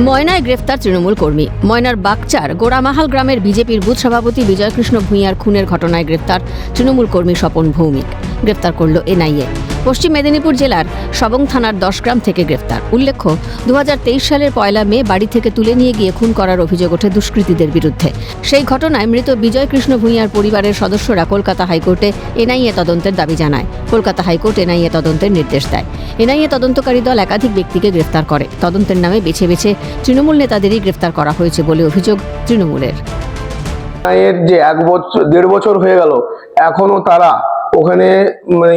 ময়নায় গ্রেফতার তৃণমূল কর্মী। ময়নার বাগচার গোড়ামাহাল গ্রামের বিজেপির বুথ সভাপতি বিজয়কৃষ্ণ ভূঁইয়ার খুনের ঘটনায় গ্রেফতার তৃণমূল কর্মী স্বপন ভৌমিক। গ্রেফতার করল এনআইএ। পশ্চিম মেদিনীপুর জেলার সবং থানার 10 গ্রাম থেকে গ্রেফতার। উল্লেখ্য, 2023 সালের 1 মে বাড়ি থেকে তুলে নিয়ে গিয়ে খুন করার অভিযোগ ওঠে দুষ্কৃতীদের বিরুদ্ধে। সেই ঘটনায় মৃত বিজয়কৃষ্ণ ভূঁইয়ার পরিবারের সদস্যরা কলকাতা হাইকোর্টে এনআইএ তদন্তের দাবি জানায়। কলকাতা হাইকোর্ট এনআইএ তদন্তের নির্দেশ দেয়। এনআইএ তদন্তকারী দল একাধিক ব্যক্তিকে গ্রেফতার করে। তদন্তের নামে বেছে বেছে তৃণমূল নেতাদেরই গ্রেফতার করা হয়েছে বলে অভিযোগ তৃণমূলের। এর যে 1-1.5 বছর হয়ে গেল, এখনো তারা ওখানে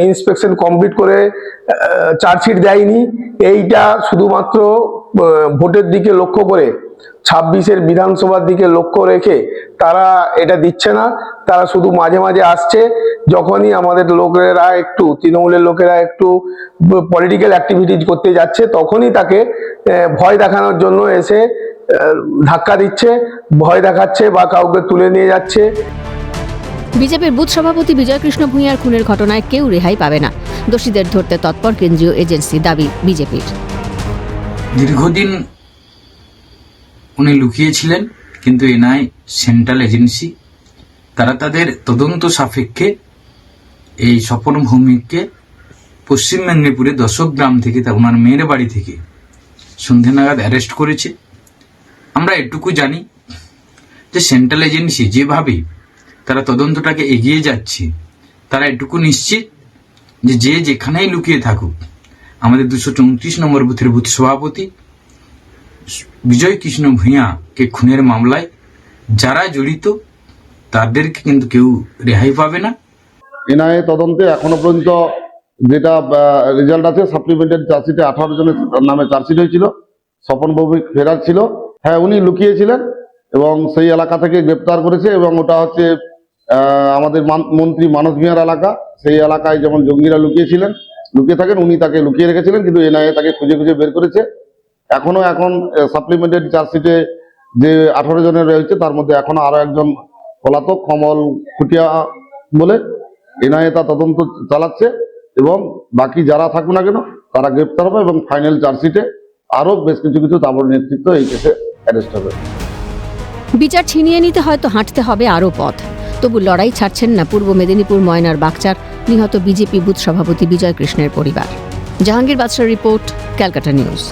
ইন্সপেকশন কমপ্লিট করে চার্জশিট দেয়নি। এইটা শুধুমাত্র ভোটের দিকে লক্ষ্য করে, 26-এর বিধানসভার দিকে লক্ষ্য রেখে তারা এটা দিচ্ছে না। তারা শুধু মাঝে মাঝে আসছে, যখনই আমাদের লোকেরা একটু, তৃণমূলের লোকেরা একটু পলিটিক্যাল অ্যাক্টিভিটিজ করতে যাচ্ছে, তখনই তাকে ভয় দেখানোর জন্য এসে ধাক্কা দিচ্ছে, ভয় দেখাচ্ছে বা কাউকে তুলে নিয়ে যাচ্ছে। বিজেপির বুথ সভাপতি বিজয়কৃষ্ণ ভূঁইয়ার খুনের ঘটনায় কেউ রেহাই পাবে না। দোষীদের ধরতে তৎপর কেন্দ্রীয় এজেন্সি, দাবি বিজেপির। দীর্ঘদিন উনি লুকিয়েছিলেন, কিন্তু এনআইএ সেন্ট্রাল এজেন্সি তারা তাদের তদন্ত সাপেক্ষে এই স্বপন ভৌমিককে পশ্চিম মেদিনীপুরে 10 গ্রাম থেকে, ওনার মেয়ের বাড়ি থেকে সন্ধে নাগাদ অ্যারেস্ট করেছে। আমরা এটুকু জানি যে সেন্ট্রাল এজেন্সি যেভাবে তারা তদন্তটাকে এগিয়ে যাচ্ছে, তারা এটুকু নিশ্চিত যে যেখানেই লুকিয়ে থাকুক, আমাদের 234 নম্বর বুথের বুথ সভাপতি বিজয়কৃষ্ণ ভূঁইয়াকে খুনের মামলায় যারা জড়িত তাদেরকে কিন্তু কেউ রেহাই পাবে না। এনআইএ তদন্তে এখনো পর্যন্ত যেটা রেজাল্ট আছে, সাপ্লিমেন্টারি চার্জশিটে 18 জনের নামে চার্জশিট হয়েছিল। স্বপন ভৌমিক ফেরার ছিল। হ্যাঁ, উনি লুকিয়েছিলেন এবং সেই এলাকা থেকে গ্রেপ্তার করেছে। এবং ওটা হচ্ছে আমাদের মন্ত্রী মানস ভূঁইয়ার এলাকা। সেই এলাকায় যেমন জঙ্গিরা লুকিয়ে থাকেন, উনি তাকে লুকিয়ে রেখেছিলেন, কিন্তু এনআইএ তাকে খুঁজে বের করেছে। এখন সাপ্লিমেন্টারি চার্জশিটে যে 18 জনের রয়েছে, তার মধ্যে এখনো আরো একজন পলাতক, কমল খুটিয়া বলে। এনআইএ তা তদন্ত চালাচ্ছে এবং বাকি যারা থাকুক না কেন তারা গ্রেপ্তার হবে এবং ফাইনাল চার্জশিটে আরো বেশ কিছু তাবড় নেতৃত্ব এই কেসে অ্যারেস্ট হবে। বিচার ছিনিয়ে নিতে হয়তো হাঁটতে হবে আরও পথ। তবু লড়াই ছাড়ছেন না পূর্ব মেদিনীপুর ময়নার বাগচার নিহত বিজেপি বুথ সভাপতি বিজয়কৃষ্ণের পরিবার। জাহাঙ্গীর বাদশার রিপোর্ট, ক্যালকাটা নিউজ।